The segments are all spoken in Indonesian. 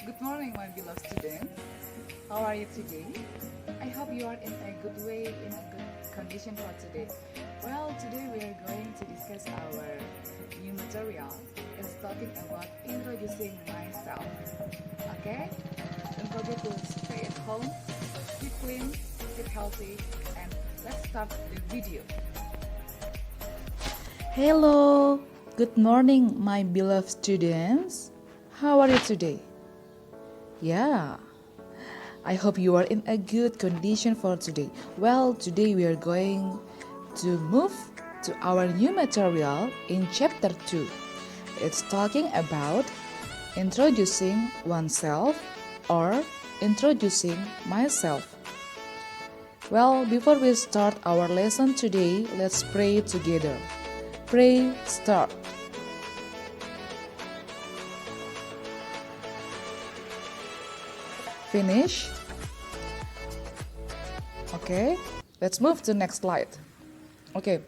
Good morning, my beloved student. How are you today? I hope you are in a good way, in a good condition for today. Well, today we are going to discuss our new material. It's talking about introducing myself. Okay? Don't forget to stay at home, keep clean, keep healthy, and let's start the video. Hello, good morning, my beloved students. How are you today? Yeah, I hope you are in a good condition for today. Well, today we are going to move to our new material in chapter 2. It's talking about introducing oneself or introducing myself. Well, before we start our lesson today, let's pray together. Pray start. Finish. Oke, let's move to next slide. Oke,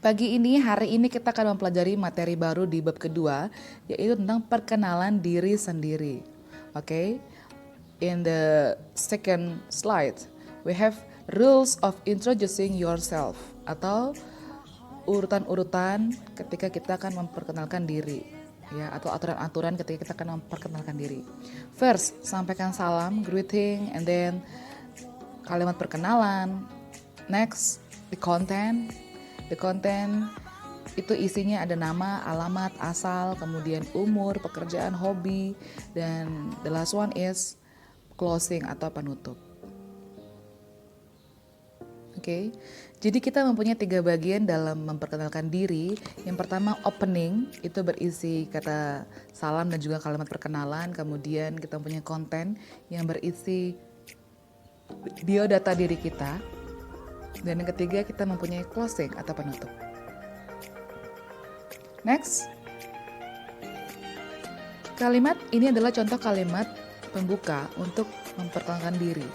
hari ini kita akan mempelajari materi baru di bab kedua, yaitu tentang perkenalan diri sendiri. Oke, in the second slide, we have rules of introducing yourself, atau urutan-urutan ketika kita akan memperkenalkan diri. Ya, atau aturan-aturan ketika kita akan memperkenalkan diri. First, sampaikan salam, greeting, and then kalimat perkenalan. Next, the content. The content itu isinya ada nama, alamat, asal, kemudian umur, pekerjaan, hobi, dan the last one is closing atau penutup. Oke, jadi kita mempunyai 3 bagian dalam memperkenalkan diri. Yang pertama opening, itu berisi kata salam dan juga kalimat perkenalan. Kemudian kita mempunyai konten yang berisi biodata diri kita. Dan yang ketiga kita mempunyai closing atau penutup. Next, kalimat ini adalah contoh kalimat pembuka untuk memperkenalkan diri.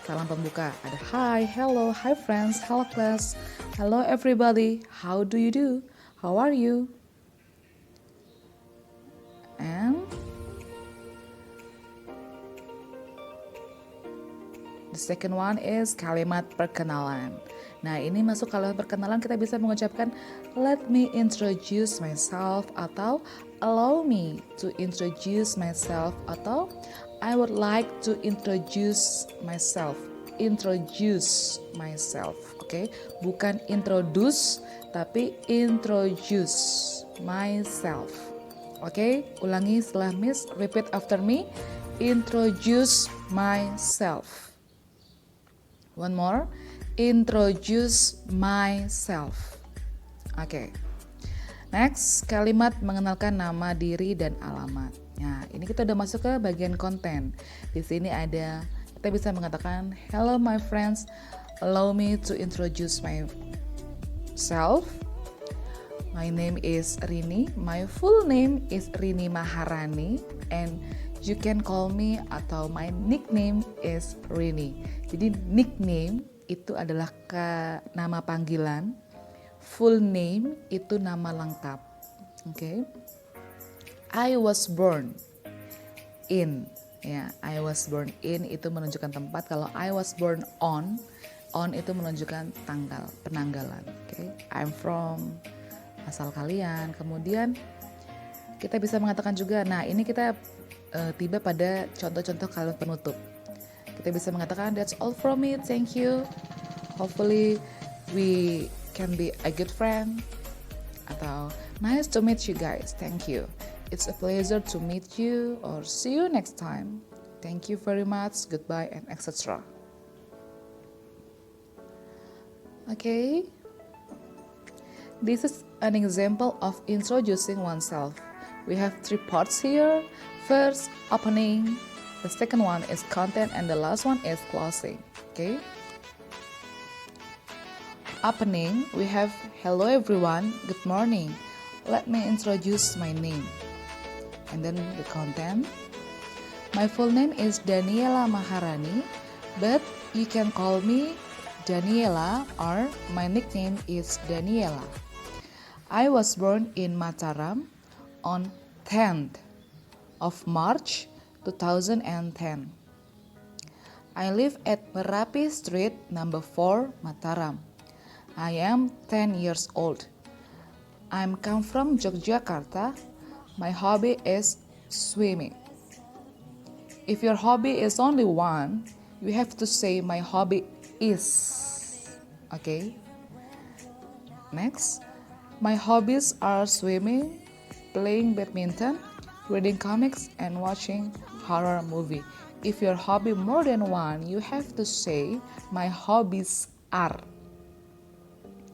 Salam pembuka, ada hi, hello, hi friends, hello class, hello everybody, how do you do, how are you? And the second one is kalimat perkenalan. Nah, ini masuk kalimat perkenalan kita bisa mengucapkan let me introduce myself atau allow me to introduce myself atau I would like to introduce myself. Introduce myself, oke? Bukan introduce, tapi introduce myself. Oke, ulangi setelah Miss, repeat after me. Introduce myself. One more. Introduce myself. Oke. Next, kalimat mengenalkan nama diri dan alamat. Nah, ini kita udah masuk ke bagian konten. Di sini ada, kita bisa mengatakan, hello my friends, allow me to introduce myself. My name is Rini, my full name is Rini Maharani, and you can call me atau my nickname is Rini. Jadi nickname itu adalah nama panggilan, full name itu nama lengkap. Oke. I was born in, ya, I was born in itu menunjukkan tempat. Kalau I was born on itu menunjukkan tanggal, penanggalan. Oke, I'm from, asal kalian. Kemudian kita bisa mengatakan juga, nah ini kita tiba pada contoh-contoh kalimat penutup. Kita bisa mengatakan that's all from me, thank you. Hopefully we can be a good friend. Atau nice to meet you guys, thank you. It's a pleasure to meet you or see you next time. Thank you very much, goodbye, and etc. Okay. This is an example of introducing oneself. We have 3 parts here. First, opening. The second one is content, and the last one is closing. Okay. Opening, we have hello everyone, good morning. Let me introduce my name. And then the content. My full name is Daniela Maharani, but you can call me Daniela or my nickname is Daniela. I was born in Mataram on 10th of March 2010. I live at Merapi Street, number 4, Mataram. I am 10 years old. I'm come from Yogyakarta. My hobby is swimming. If your hobby is only one, you have to say my hobby is. Okay? Next, my hobbies are swimming, playing badminton, reading comics, and watching horror movie. If your hobby more than one, you have to say my hobbies are.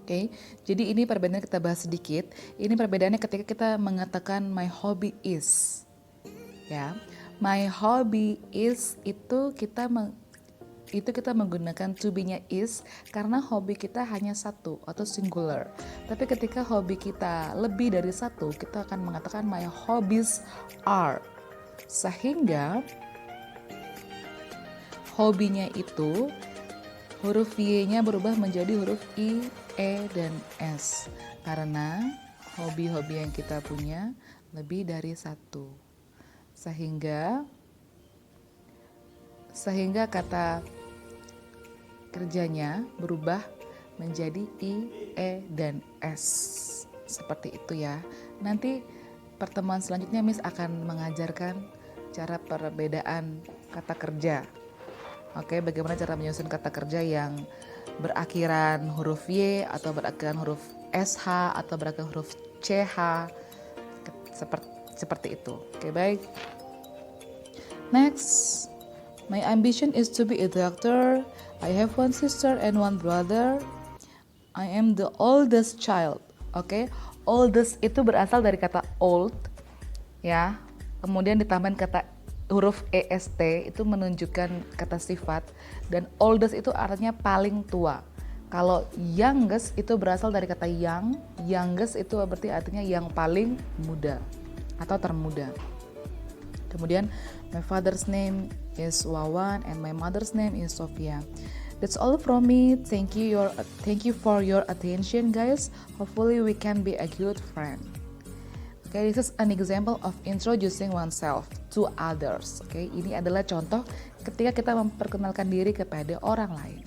Oke, jadi ini perbedaan kita bahas sedikit. Ini perbedaannya ketika kita mengatakan my hobby is. Ya, my hobby is itu kita menggunakan to be-nya is karena hobi kita hanya satu atau singular. Tapi ketika hobi kita lebih dari satu, kita akan mengatakan my hobbies are. Sehingga hobinya itu huruf Y-nya berubah menjadi huruf I, E, dan S. Karena hobi-hobi yang kita punya lebih dari satu. Sehingga kata kerjanya berubah menjadi I, E, dan S. Seperti itu ya. Nanti pertemuan selanjutnya Miss akan mengajarkan cara perbedaan kata kerja. Oke, bagaimana cara menyusun kata kerja yang berakhiran huruf Y atau berakhiran huruf SH atau berakhiran huruf CH. Seperti itu. Oke, baik. Next, my ambition is to be a doctor. I have one sister and one brother. I am the oldest child. Oke, oldest itu berasal dari kata old, ya. Kemudian ditambahin kata huruf EST itu menunjukkan kata sifat, dan oldest itu artinya paling tua. Kalau youngest itu berasal dari kata young, youngest itu berarti artinya yang paling muda atau termuda. Kemudian my father's name is Wawan and my mother's name is Sofia. That's all from me. Thank you for your attention, guys. Hopefully we can be a good friend. Okay, this is an example of introducing oneself to others. Okay, ini adalah contoh ketika kita memperkenalkan diri kepada orang lain.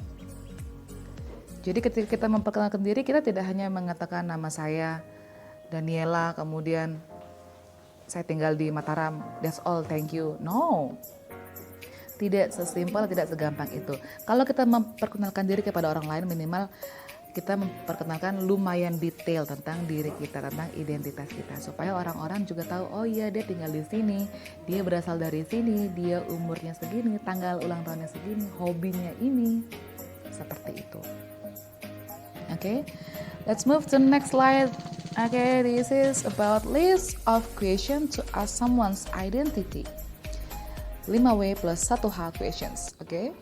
Jadi ketika kita memperkenalkan diri, kita tidak hanya mengatakan nama saya Daniela, kemudian saya tinggal di Mataram, that's all, thank you. No, tidak sesimpel, tidak segampang itu. Kalau kita memperkenalkan diri kepada orang lain, minimal kita memperkenalkan lumayan detail tentang diri kita, tentang identitas kita, supaya orang-orang juga tahu, oh iya dia tinggal di sini, dia berasal dari sini, dia umurnya segini, tanggal ulang tahunnya segini, hobinya ini, seperti itu. Okay, let's move to the next slide. Okay, this is about list of questions to ask someone's identity. 5W plus 1H questions. Okay,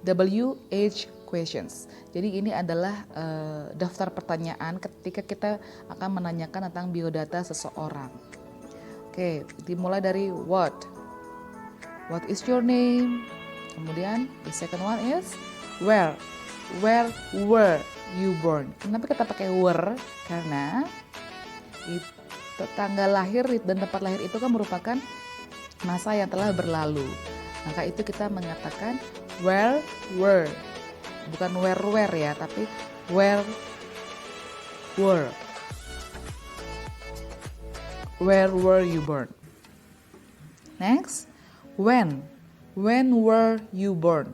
WH questions. Jadi ini adalah daftar pertanyaan ketika kita akan menanyakan tentang biodata seseorang. Oke, dimulai dari what is your name? Kemudian the second one is where were you born? Kenapa kita pakai were? Karena tanggal lahir dan tempat lahir itu kan merupakan masa yang telah berlalu. Maka itu kita mengatakan where were. Bukan where ya, tapi where were. Where were you born? Next, when were you born?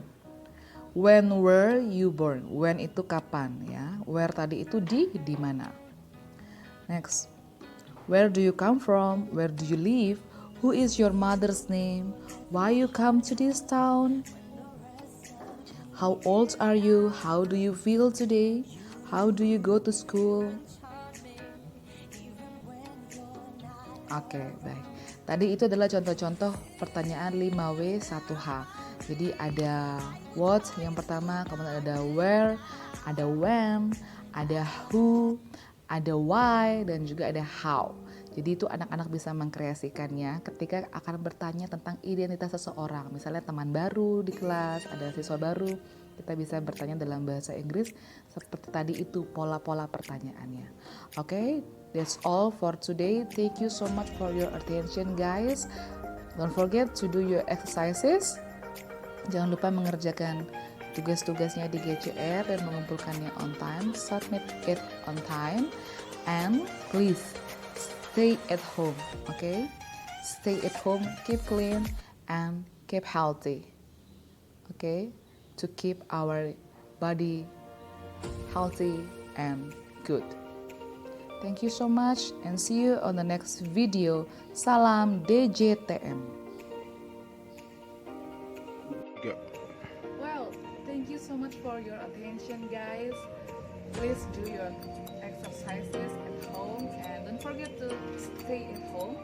When were you born? When itu kapan ya? Where tadi itu di mana? Next, where do you come from? Where do you live? Who is your mother's name? Why you come to this town? How old are you? How do you feel today? How do you go to school? Oke, baik. Tadi itu adalah contoh-contoh pertanyaan 5W 1H. Jadi ada what yang pertama, kemudian ada where, ada when, ada who, ada why, dan juga ada how. Jadi itu anak-anak bisa mengkreasikannya ketika akan bertanya tentang identitas seseorang. Misalnya teman baru di kelas, ada siswa baru, kita bisa bertanya dalam bahasa Inggris seperti tadi itu pola-pola pertanyaannya. Oke, that's all for today. Thank you so much for your attention, guys. Don't forget to do your exercises. Jangan lupa mengerjakan tugas-tugasnya di GCR dan mengumpulkannya on time. Submit it on time. And please stay at home, okay? Stay at home, keep clean, and keep healthy, okay? To keep our body healthy and good. Thank you so much and see you on the next video. Salam DJTM. Well, thank you so much for your attention, guys. Please do your exercises at home and don't forget to stay at home.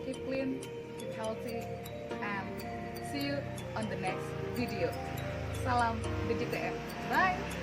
Keep clean, keep healthy, and see you on the next video. Salam DJTM. Bye.